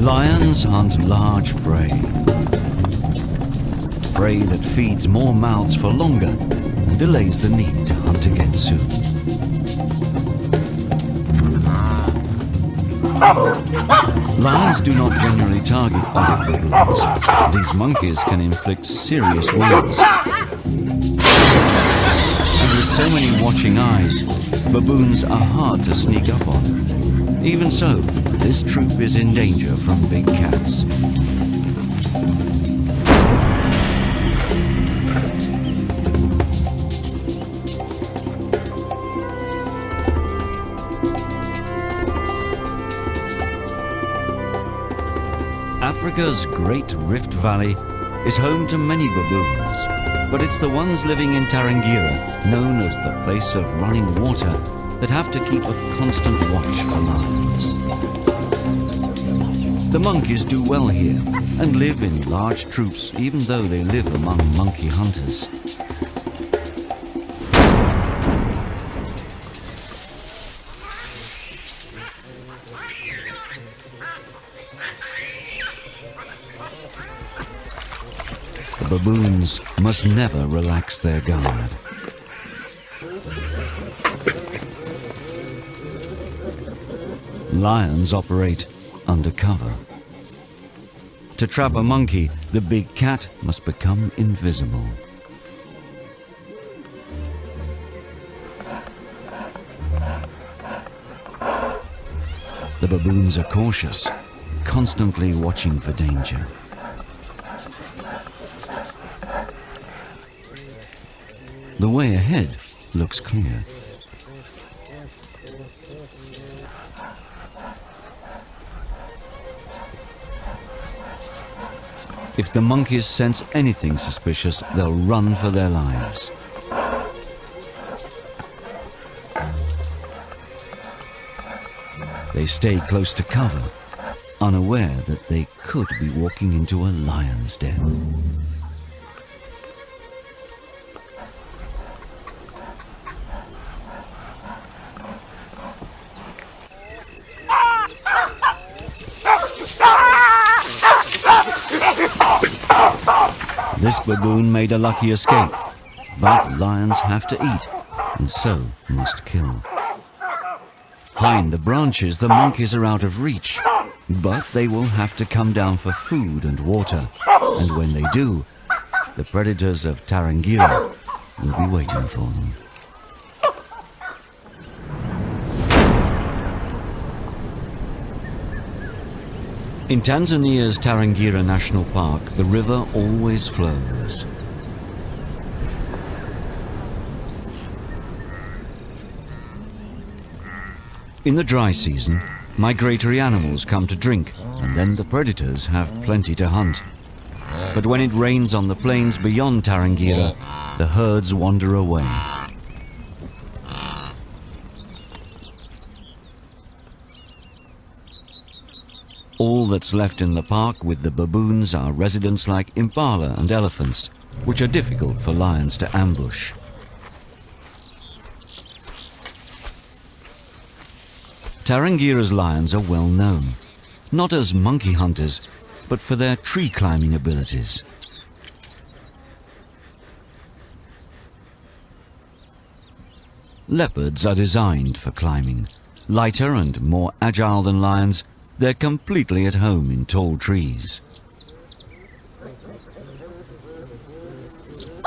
Lions hunt large prey. Prey that feeds more mouths for longer and delays the need to hunt again soon. Lions do not generally target olive baboons. These monkeys can inflict serious wounds. And with so many watching eyes, baboons are hard to sneak up on. Even so, this troop is in danger from big cats. Africa's Great Rift Valley is home to many baboons, but it's the ones living in Tarangire, known as the place of running water, that have to keep a constant watch for lions. The monkeys do well here and live in large troops, even though they live among monkey hunters. The baboons must never relax their guard. Lions operate undercover. To trap a monkey, the big cat must become invisible. The baboons are cautious, constantly watching for danger. The way ahead looks clear. If the monkeys sense anything suspicious, they'll run for their lives. They stay close to cover, unaware that they could be walking into a lion's den. This baboon made a lucky escape, but lions have to eat, and so must kill. High in the branches, the monkeys are out of reach, but they will have to come down for food and water, and when they do, the predators of Tarangire will be waiting for them. In Tanzania's Tarangire National Park, the river always flows. In the dry season, migratory animals come to drink, and then the predators have plenty to hunt. But when it rains on the plains beyond Tarangire, the herds wander away. All that's left in the park with the baboons are residents like impala and elephants, which are difficult for lions to ambush. Tarangire's lions are well known, not as monkey hunters, but for their tree climbing abilities. Leopards are designed for climbing. Lighter and more agile than lions, they're completely at home in tall trees.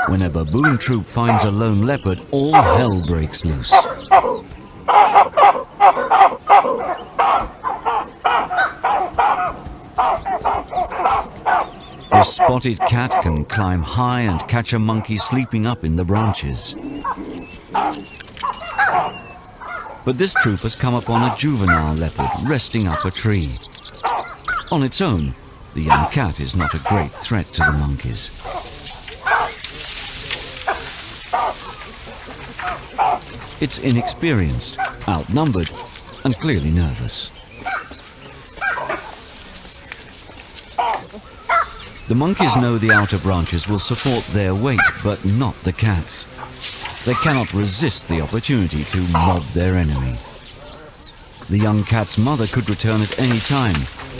When a baboon troop finds a lone leopard, all hell breaks loose. This spotted cat can climb high and catch a monkey sleeping up in the branches. But this troop has come upon a juvenile leopard resting up a tree. On its own, the young cat is not a great threat to the monkeys. It's inexperienced, outnumbered, and clearly nervous. The monkeys know the outer branches will support their weight, but not the cats. They cannot resist the opportunity to mob their enemy. The young cat's mother could return at any time,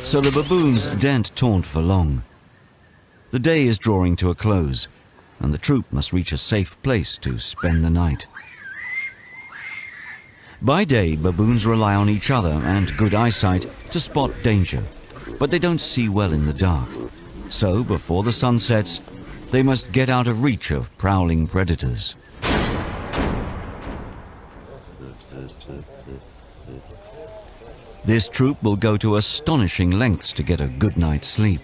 so the baboons daren't taunt for long. The day is drawing to a close, and the troop must reach a safe place to spend the night. By day, baboons rely on each other and good eyesight to spot danger, but they don't see well in the dark. So, before the sun sets, they must get out of reach of prowling predators. This troop will go to astonishing lengths to get a good night's sleep.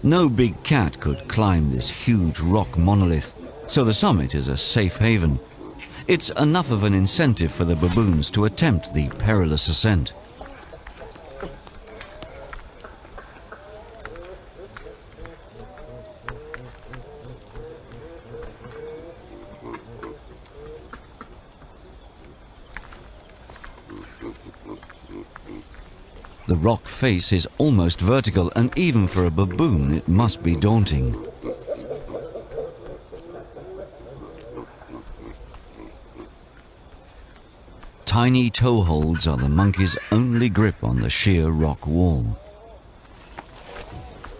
No big cat could climb this huge rock monolith, so the summit is a safe haven. It's enough of an incentive for the baboons to attempt the perilous ascent. The rock face is almost vertical, and even for a baboon it must be daunting. Tiny toeholds are the monkey's only grip on the sheer rock wall.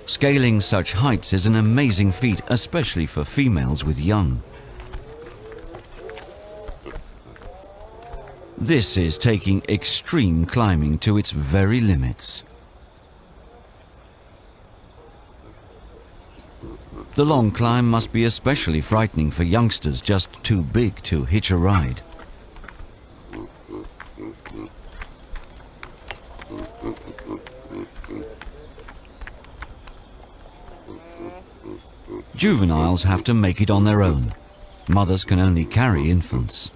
Scaling such heights is an amazing feat, especially for females with young. This is taking extreme climbing to its very limits. The long climb must be especially frightening for youngsters just too big to hitch a ride. Juveniles have to make it on their own. Mothers can only carry infants.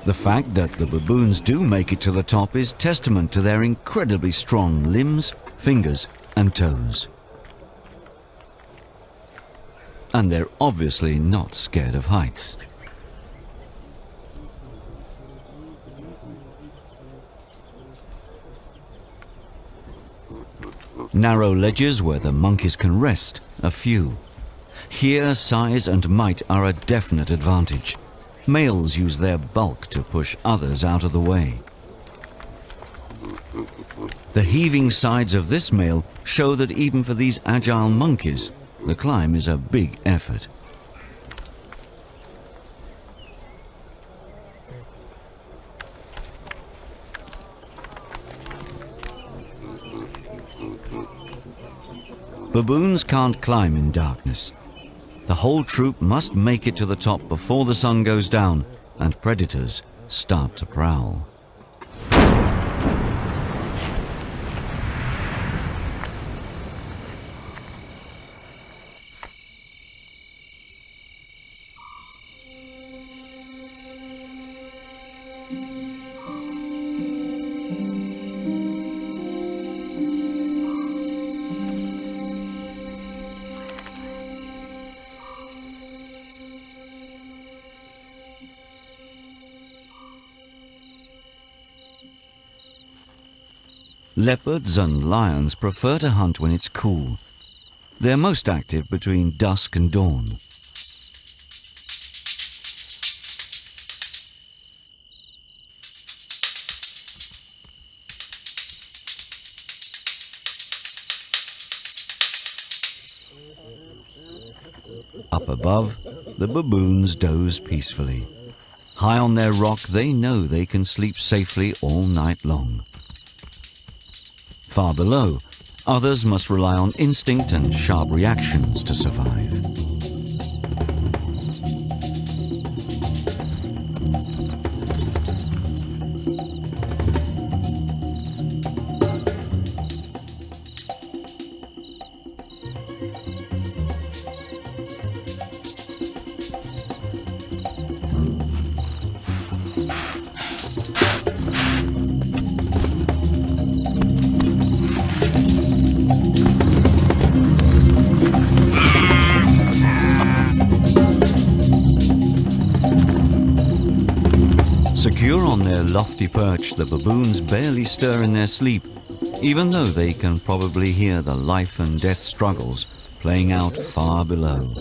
The fact that the baboons do make it to the top is testament to their incredibly strong limbs, fingers, and toes. And they're obviously not scared of heights. Narrow ledges where the monkeys can rest are few. Here, size and might are a definite advantage. Males use their bulk to push others out of the way. The heaving sides of this male show that even for these agile monkeys, the climb is a big effort. Baboons can't climb in darkness. The whole troop must make it to the top before the sun goes down and predators start to prowl. Leopards and lions prefer to hunt when it's cool. They're most active between dusk and dawn. Up above, the baboons doze peacefully. High on their rock, they know they can sleep safely all night long. Far below, others must rely on instinct and sharp reactions to survive. Secure on their lofty perch, the baboons barely stir in their sleep, even though they can probably hear the life and death struggles playing out far below.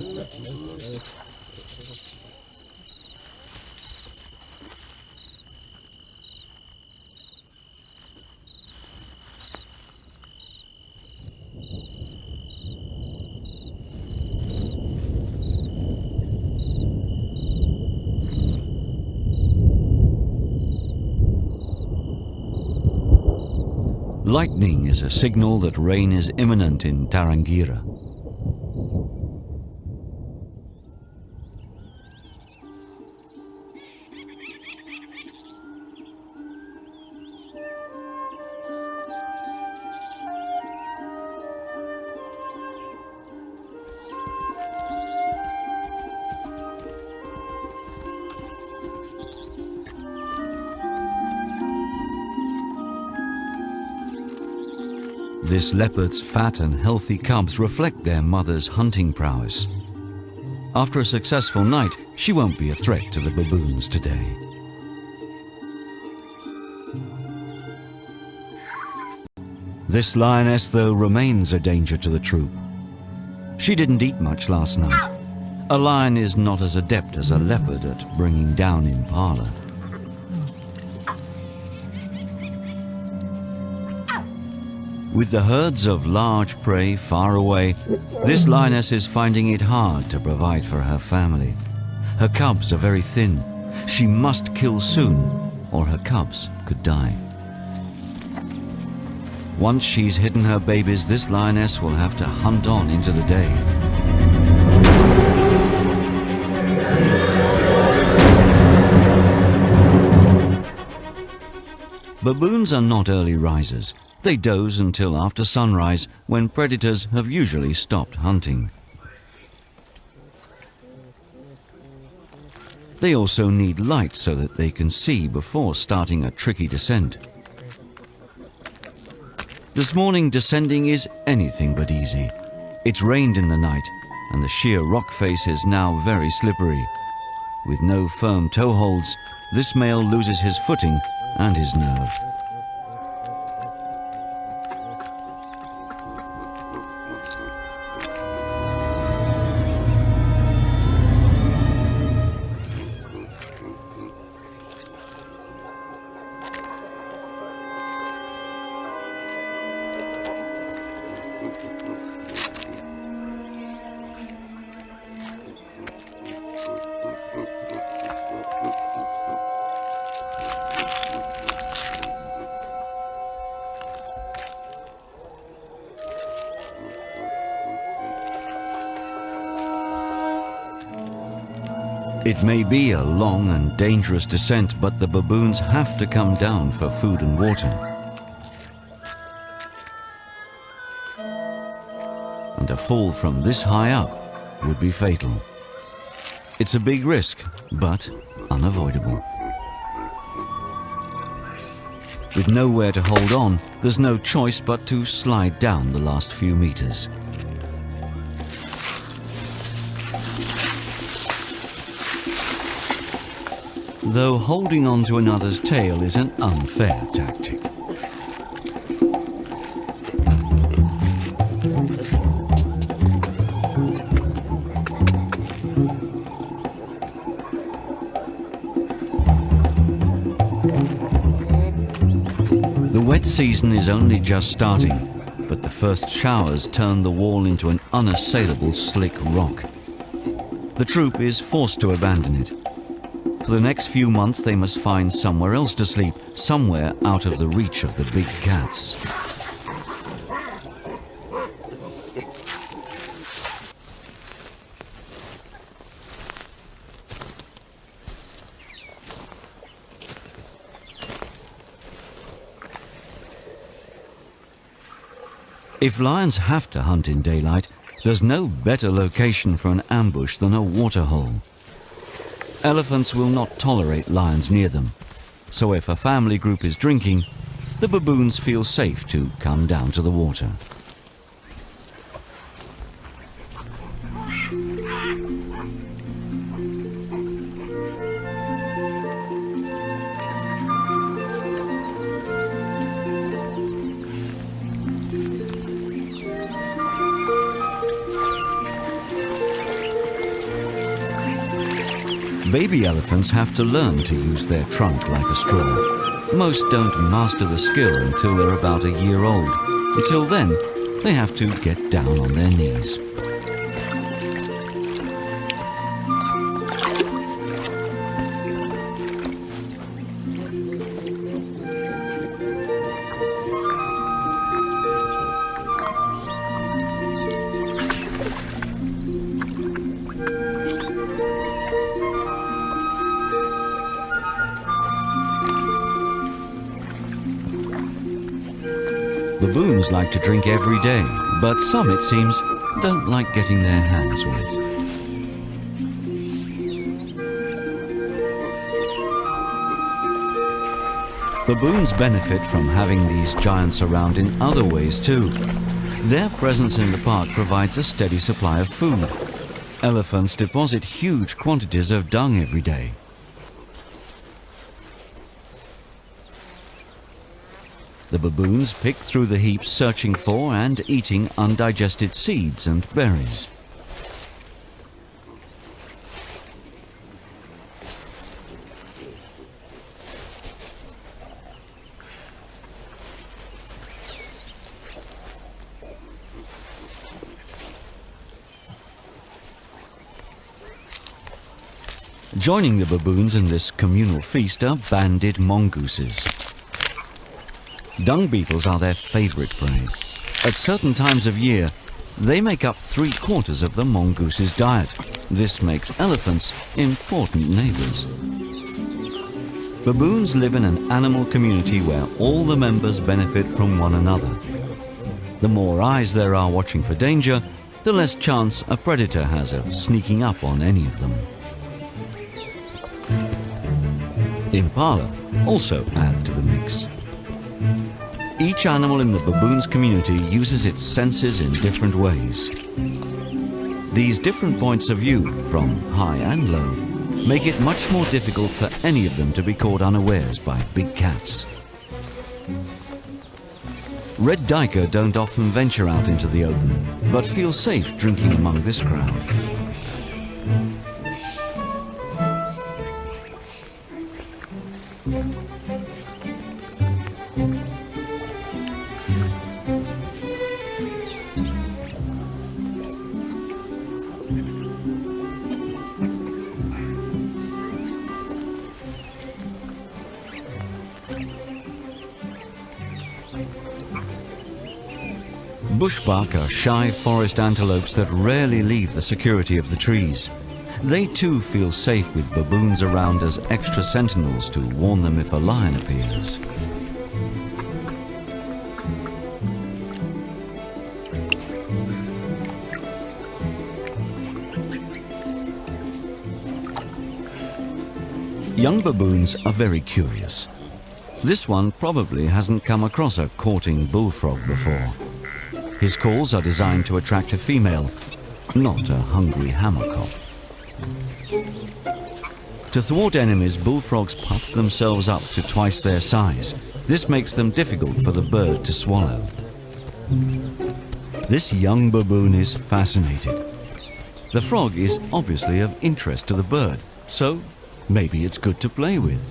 Lightning is a signal that rain is imminent in Tarangire. This leopard's fat and healthy cubs reflect their mother's hunting prowess. After a successful night, she won't be a threat to the baboons today. This lioness, though, remains a danger to the troop. She didn't eat much last night. A lion is not as adept as a leopard at bringing down impala. With the herds of large prey far away, this lioness is finding it hard to provide for her family. Her cubs are very thin. She must kill soon, or her cubs could die. Once she's hidden her babies, this lioness will have to hunt on into the day. Baboons are not early risers. They doze until after sunrise, when predators have usually stopped hunting. They also need light so that they can see before starting a tricky descent. This morning descending is anything but easy. It's rained in the night, and the sheer rock face is now very slippery. With no firm toe holds, this male loses his footing and his nerve. It may be a long and dangerous descent, but the baboons have to come down for food and water. And a fall from this high up would be fatal. It's a big risk, but unavoidable. With nowhere to hold on, there's no choice but to slide down the last few meters. Though holding on to another's tail is an unfair tactic. The wet season is only just starting, but the first showers turn the wall into an unassailable slick rock. The troop is forced to abandon it. For the next few months they must find somewhere else to sleep, somewhere out of the reach of the big cats. If lions have to hunt in daylight, there's no better location for an ambush than a waterhole. Elephants will not tolerate lions near them, so if a family group is drinking, the baboons feel safe to come down to the water. Baby elephants have to learn to use their trunk like a straw. Most don't master the skill until they're about a year old. Until then, they have to get down on their knees. Baboons like to drink every day, but some, it seems, don't like getting their hands wet. Baboons benefit from having these giants around in other ways too. Their presence in the park provides a steady supply of food. Elephants deposit huge quantities of dung every day. The baboons pick through the heaps searching for and eating undigested seeds and berries. Joining the baboons in this communal feast are banded mongooses. Dung beetles are their favorite prey. At certain times of year, they make up 3/4 of the mongoose's diet. This makes elephants important neighbors. Baboons live in an animal community where all the members benefit from one another. The more eyes there are watching for danger, the less chance a predator has of sneaking up on any of them. Impala also add to the mix. Each animal in the baboons community uses its senses in different ways. These different points of view, from high and low, make it much more difficult for any of them to be caught unawares by big cats. Red duiker don't often venture out into the open, but feel safe drinking among this crowd. Bushbuck are shy forest antelopes that rarely leave the security of the trees. They too feel safe with baboons around as extra sentinels to warn them if a lion appears. Young baboons are very curious. This one probably hasn't come across a courting bullfrog before. His calls are designed to attract a female, not a hungry hammercock. To thwart enemies, bullfrogs puff themselves up to twice their size. This makes them difficult for the bird to swallow. This young baboon is fascinated. The frog is obviously of interest to the bird, so maybe it's good to play with.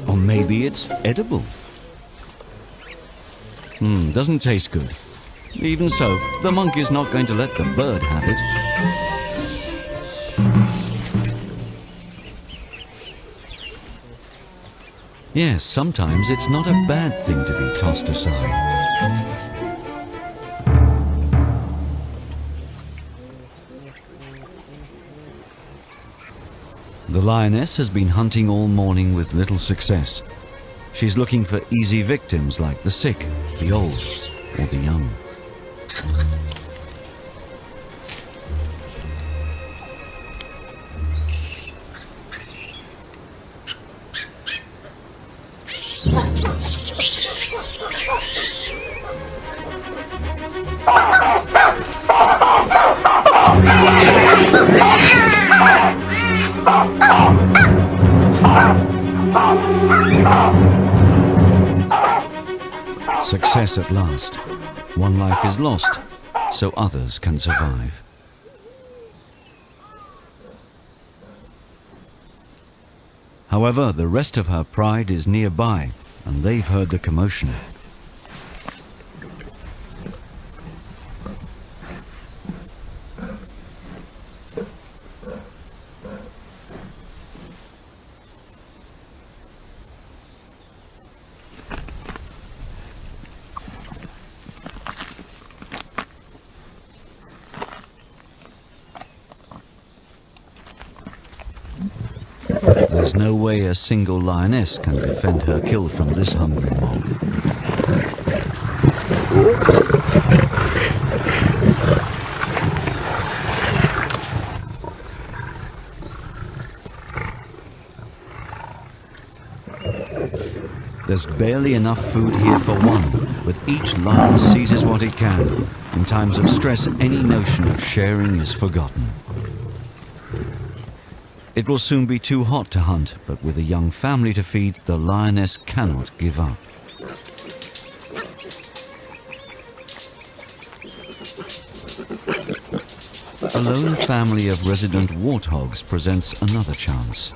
Or maybe it's edible. Doesn't taste good. Even so, the monkey's not going to let the bird have it. Yes, sometimes it's not a bad thing to be tossed aside. The lioness has been hunting all morning with little success. She's looking for easy victims like the sick, the old, or the young. Success at last. One life is lost, so others can survive. However, the rest of her pride is nearby, and they've heard the commotion. There's no way a single lioness can defend her kill from this hungry mob. There's barely enough food here for one, but each lion seizes what it can. In times of stress, any notion of sharing is forgotten. It will soon be too hot to hunt, but with a young family to feed, the lioness cannot give up. A lone family of resident warthogs presents another chance.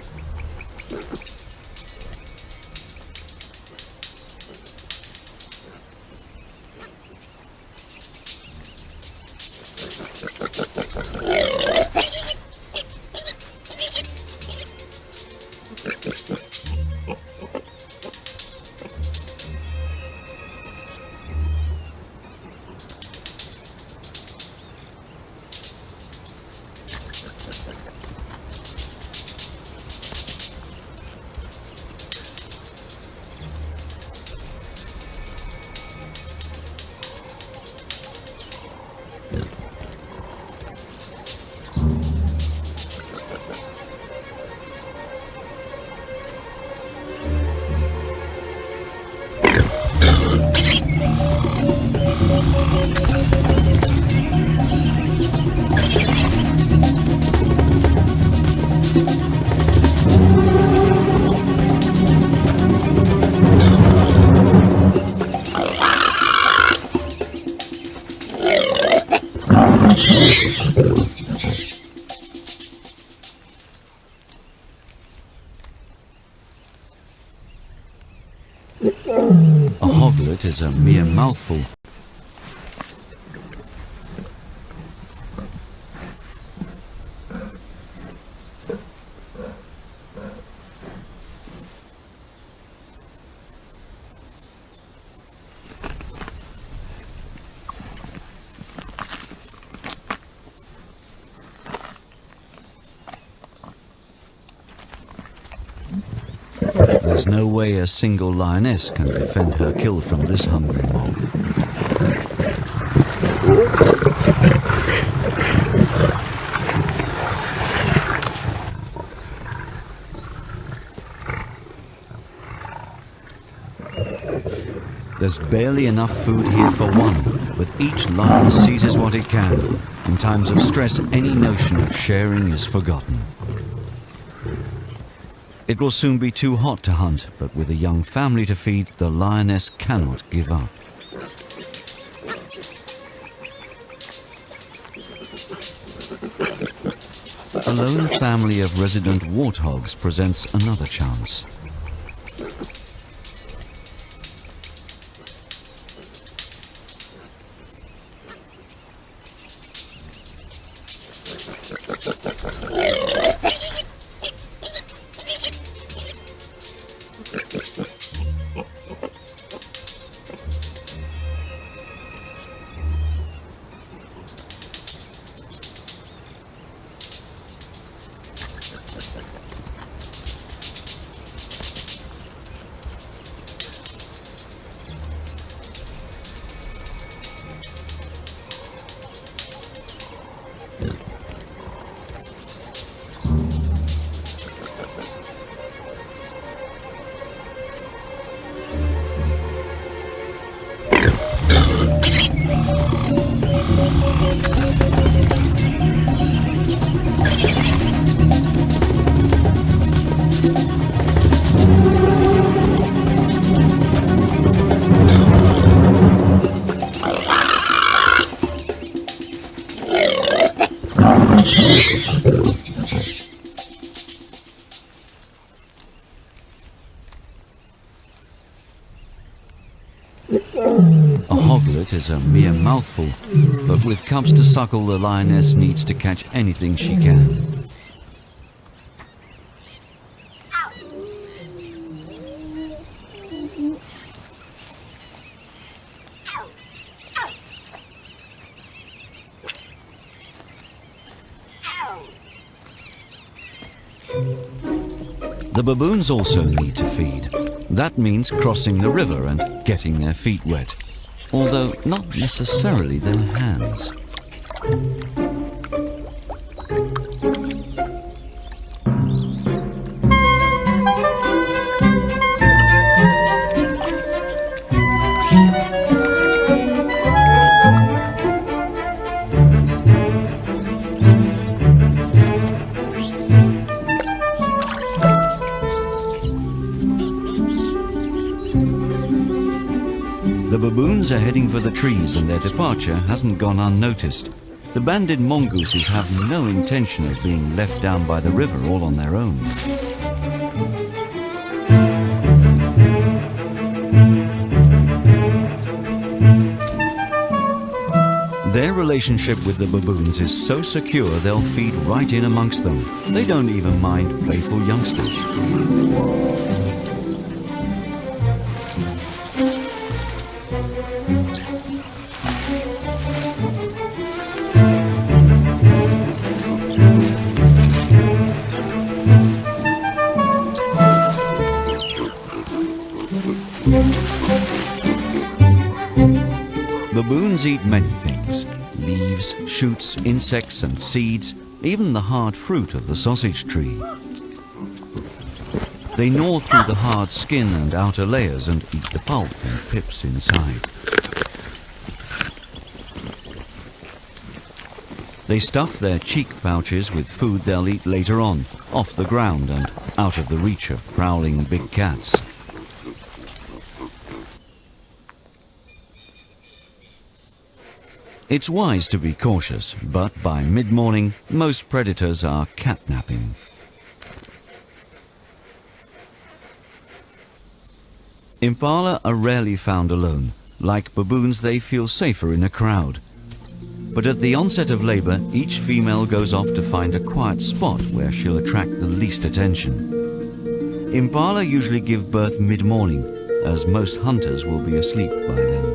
A hoglet is a mere mouthful. There's no way a single lioness can defend her kill from this hungry mob. There's barely enough food here for one, but each lion seizes what it can. In times of stress, any notion of sharing is forgotten. It will soon be too hot to hunt, but with a young family to feed, the lioness cannot give up. A lone family of resident warthogs presents another chance. A hoglet is a mere mouthful, but with cubs to suckle, the lioness needs to catch anything she can. The baboons also need to feed. That means crossing the river and getting their feet wet, although not necessarily their hands. The baboons are heading for the trees and their departure hasn't gone unnoticed. The banded mongooses have no intention of being left down by the river all on their own. Their relationship with the baboons is so secure they'll feed right in amongst them. They don't even mind playful youngsters. Baboons eat many things: leaves, shoots, insects and seeds, even the hard fruit of the sausage tree. They gnaw through the hard skin and outer layers and eat the pulp and pips inside. They stuff their cheek pouches with food they'll eat later on, off the ground and out of the reach of prowling big cats. It's wise to be cautious, but by mid-morning, most predators are catnapping. Impala are rarely found alone. Like baboons, they feel safer in a crowd. But at the onset of labor, each female goes off to find a quiet spot where she'll attract the least attention. Impala usually give birth mid-morning, as most hunters will be asleep by then.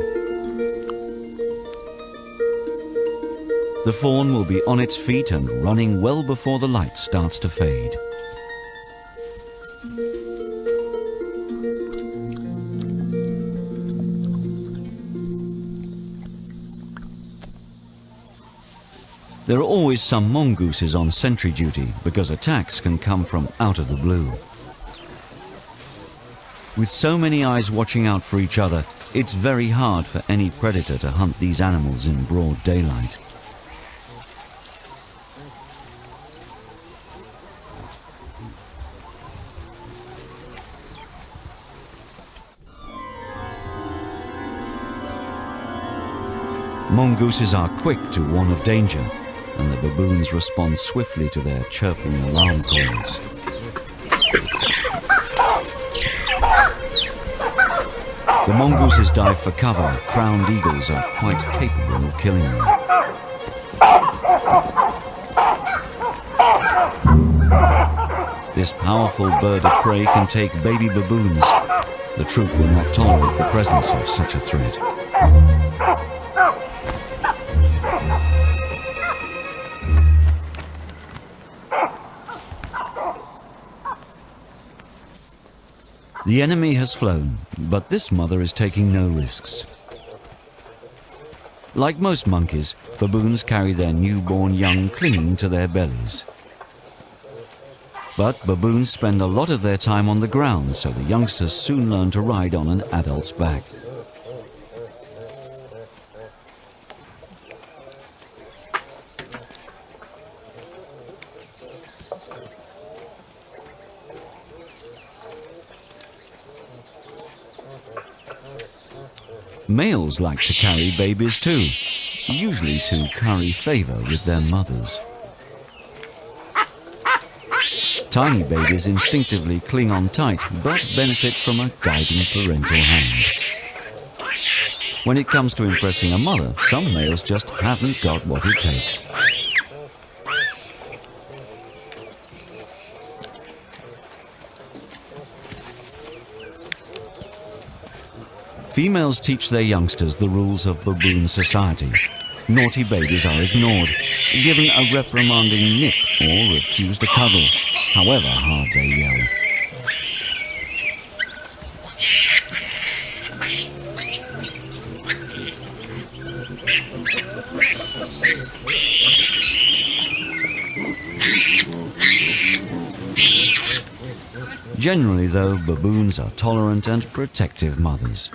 The fawn will be on its feet and running well before the light starts to fade. There are always some mongooses on sentry duty because attacks can come from out of the blue. With so many eyes watching out for each other, it's very hard for any predator to hunt these animals in broad daylight. Mongooses are quick to warn of danger, and the baboons respond swiftly to their chirping alarm calls. The mongooses dive for cover. Crowned eagles are quite capable of killing them. This powerful bird of prey can take baby baboons. The troop will not tolerate the presence of such a threat. The enemy has flown, but this mother is taking no risks. Like most monkeys, baboons carry their newborn young clinging to their bellies. But baboons spend a lot of their time on the ground, so the youngsters soon learn to ride on an adult's back. Males like to carry babies too, usually to curry favor with their mothers. Tiny babies instinctively cling on tight, but benefit from a guiding parental hand. When it comes to impressing a mother, some males just haven't got what it takes. Females teach their youngsters the rules of baboon society. Naughty babies are ignored, given a reprimanding nip or refused a cuddle, however hard they yell. Generally, though, baboons are tolerant and protective mothers.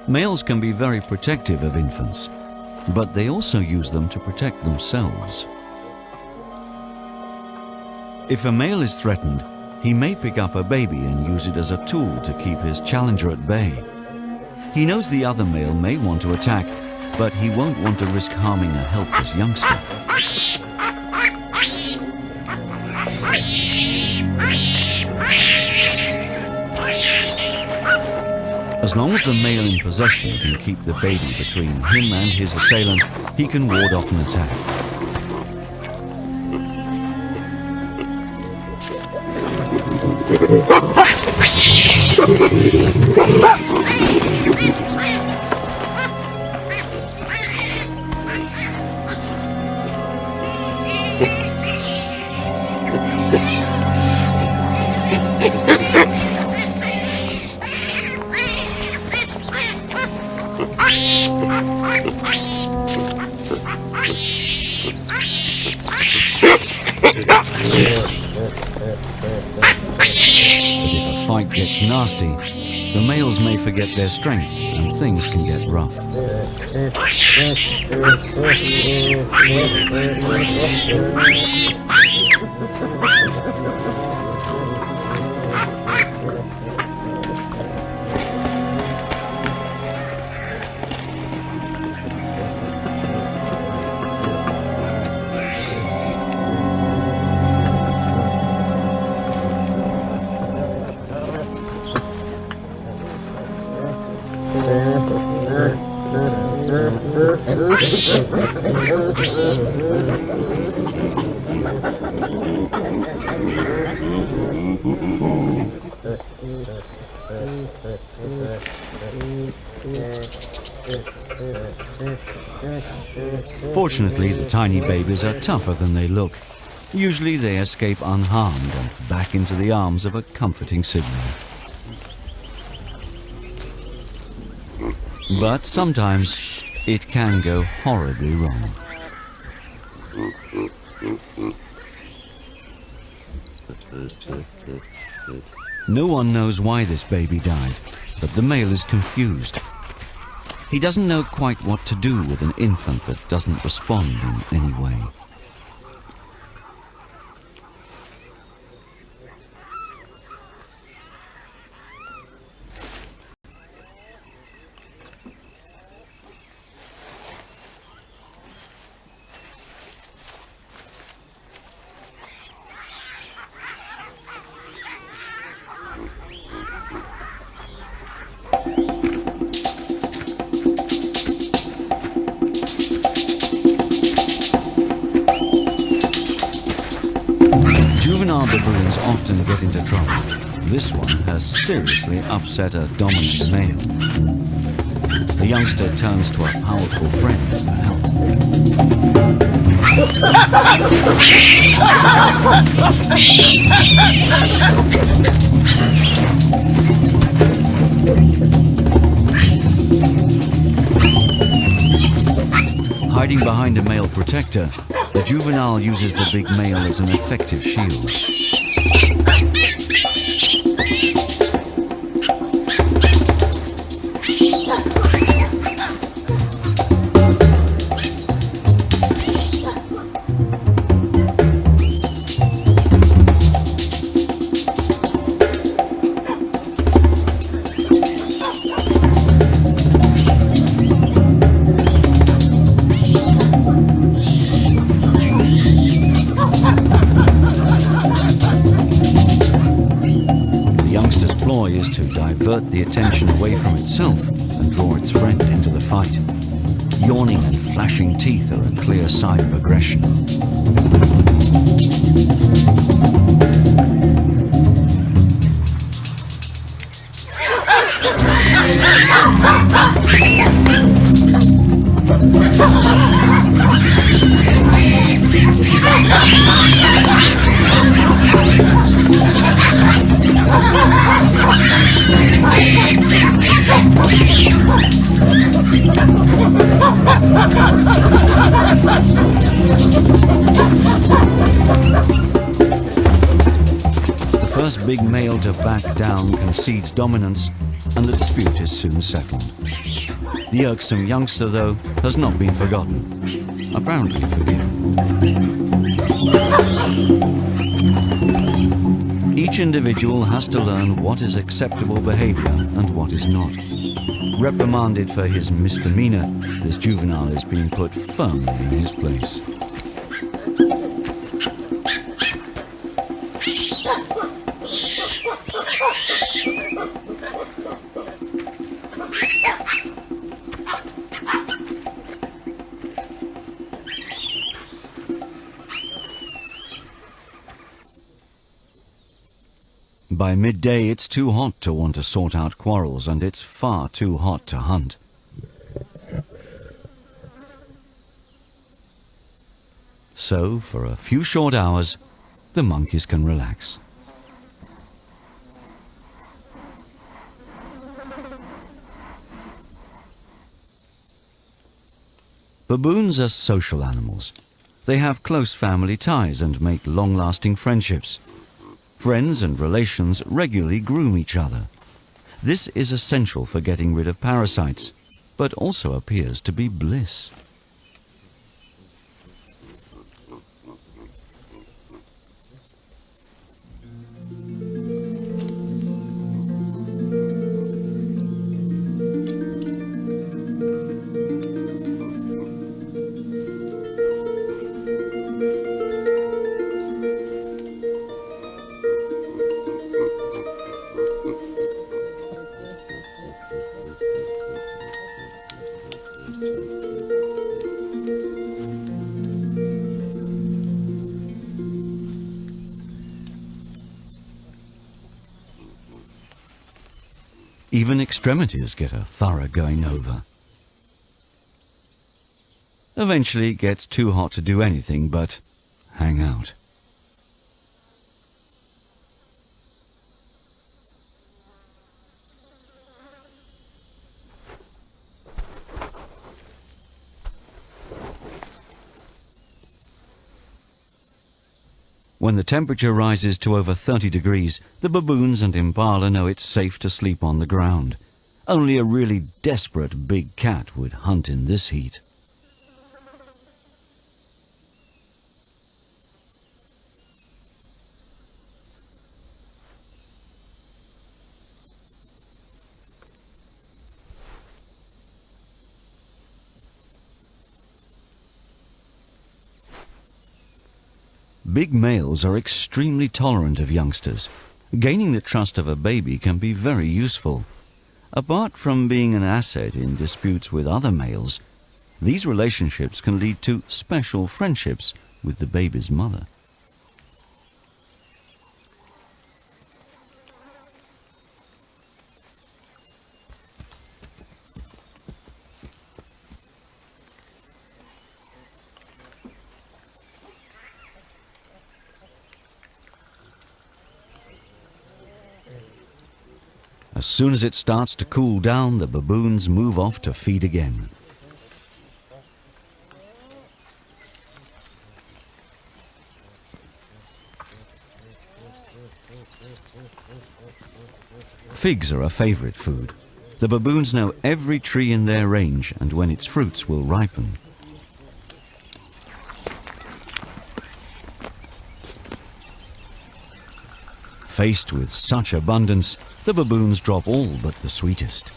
Males can be very protective of infants, but they also use them to protect themselves. If a male is threatened, he may pick up a baby and use it as a tool to keep his challenger at bay. He knows the other male may want to attack, but he won't want to risk harming a helpless youngster. As long as the male in possession can keep the baby between him and his assailant, he can ward off an attack. If a fight gets nasty, the males may forget their strength and things can get rough. Fortunately, the tiny babies are tougher than they look. Usually they escape unharmed and back into the arms of a comforting sibling. But sometimes it can go horribly wrong. No one knows why this baby died, but the male is confused. He doesn't know quite what to do with an infant that doesn't respond in any way. Juvenile baboons often get into trouble. This one has seriously upset a dominant male. The youngster turns to a powerful friend for help. Hiding behind a male protector, the juvenile uses the big male as an effective shield. ploy is to divert the attention away from itself and draw its friend into the fight. Yawning and flashing teeth are a clear sign of aggression. The first big male to back down concedes dominance, and the dispute is soon settled. The irksome youngster, though, has not been forgotten. Apparently forgiven. Each individual has to learn what is acceptable behavior and what is not. Reprimanded for his misdemeanor, this juvenile is being put firmly in his place. By midday, it's too hot to want to sort out quarrels, and it's far too hot to hunt. So, for a few short hours, the monkeys can relax. Baboons are social animals. They have close family ties and make long-lasting friendships. Friends and relations regularly groom each other. This is essential for getting rid of parasites, but also appears to be bliss. Even extremities get a thorough going over. Eventually it gets too hot to do anything but hang out. When the temperature rises to over 30 degrees, the baboons and impala know it's safe to sleep on the ground. Only a really desperate big cat would hunt in this heat. Big males are extremely tolerant of youngsters. Gaining the trust of a baby can be very useful. Apart from being an asset in disputes with other males, these relationships can lead to special friendships with the baby's mother. As soon as it starts to cool down, the baboons move off to feed again. Figs are a favorite food. The baboons know every tree in their range and when its fruits will ripen. Faced with such abundance, the baboons drop all but the sweetest.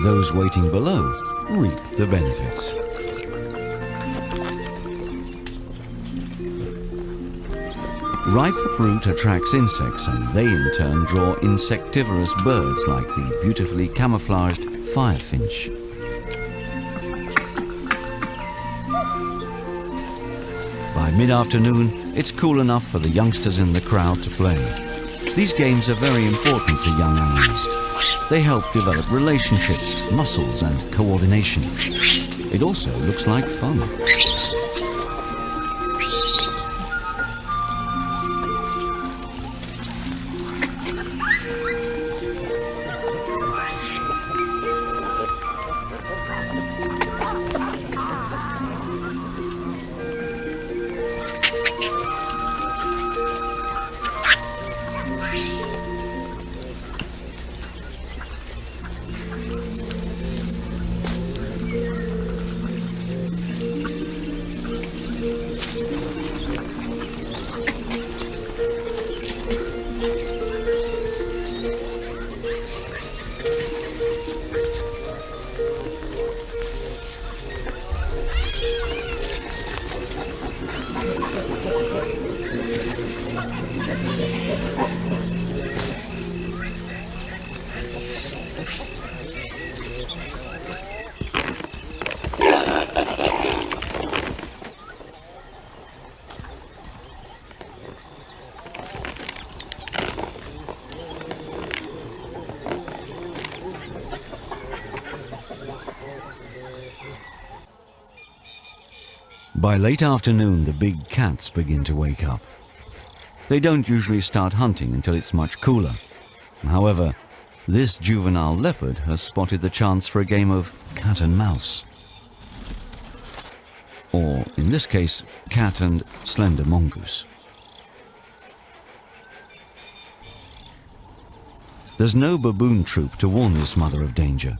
Those waiting below reap the benefits. Ripe fruit attracts insects, and they in turn draw insectivorous birds like the beautifully camouflaged firefinch. By mid-afternoon, it's cool enough for the youngsters in the crowd to play. These games are very important to young animals. They help develop relationships, muscles, and coordination. It also looks like fun. By late afternoon, the big cats begin to wake up. They don't usually start hunting until it's much cooler. However, this juvenile leopard has spotted the chance for a game of cat and mouse. Or, in this case, cat and slender mongoose. There's no baboon troop to warn this mother of danger.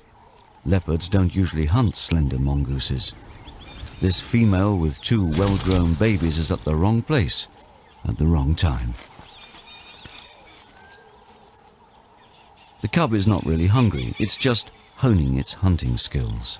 Leopards don't usually hunt slender mongooses. This female with 2 well-grown babies is at the wrong place at the wrong time. The cub is not really hungry, it's just honing its hunting skills.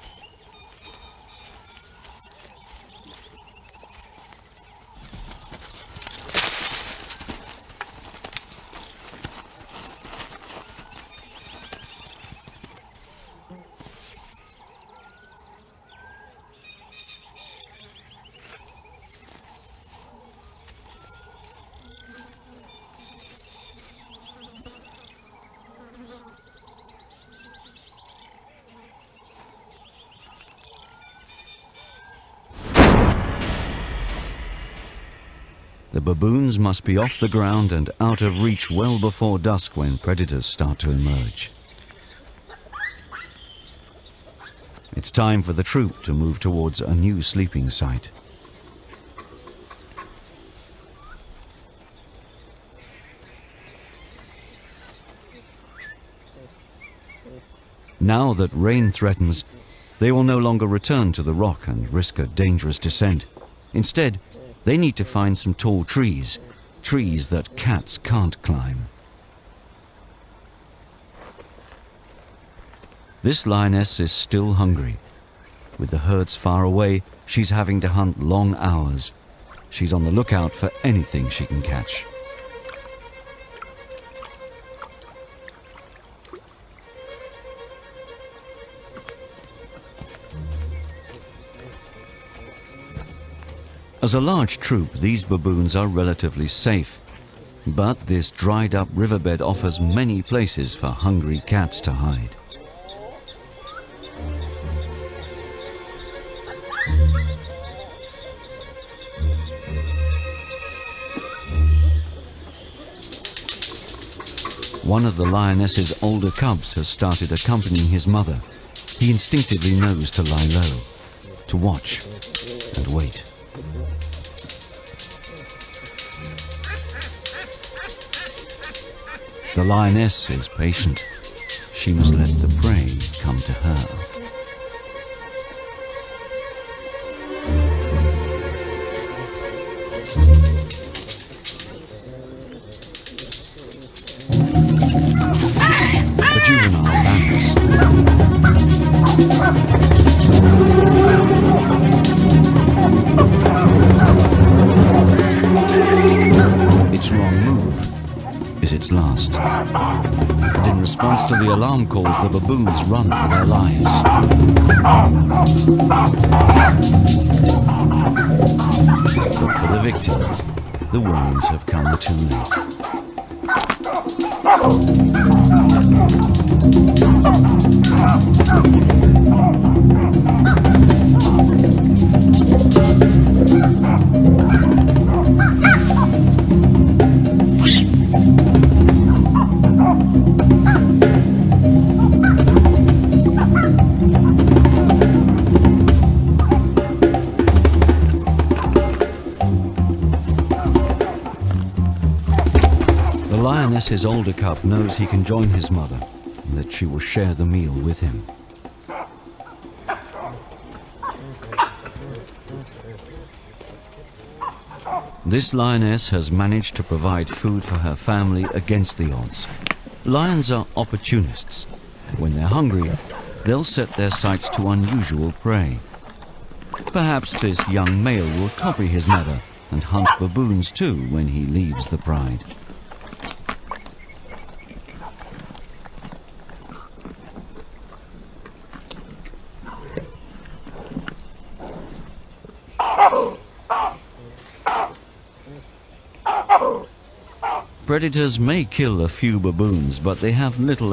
The baboons must be off the ground and out of reach well before dusk when predators start to emerge. It's time for the troop to move towards a new sleeping site. Now that rain threatens, they will no longer return to the rock and risk a dangerous descent. Instead, they need to find some tall trees, trees that cats can't climb. This lioness is still hungry. With the herds far away, she's having to hunt long hours. She's on the lookout for anything she can catch. As a large troop, these baboons are relatively safe, but this dried-up riverbed offers many places for hungry cats to hide. One of the lioness's older cubs has started accompanying his mother. He instinctively knows to lie low, to watch and wait. The lioness is patient. She must let the prey come to her. The juvenile lioness is its last. And in response to the alarm calls, the baboons run for their lives. But for the victim, the warnings have come too late. The lioness's older cub knows he can join his mother and that she will share the meal with him. This lioness has managed to provide food for her family against the odds. Lions are opportunists. When they're hungry, they'll set their sights to unusual prey. Perhaps this young male will copy his mother and hunt baboons too when he leaves the pride. Predators may kill a few baboons, but they have little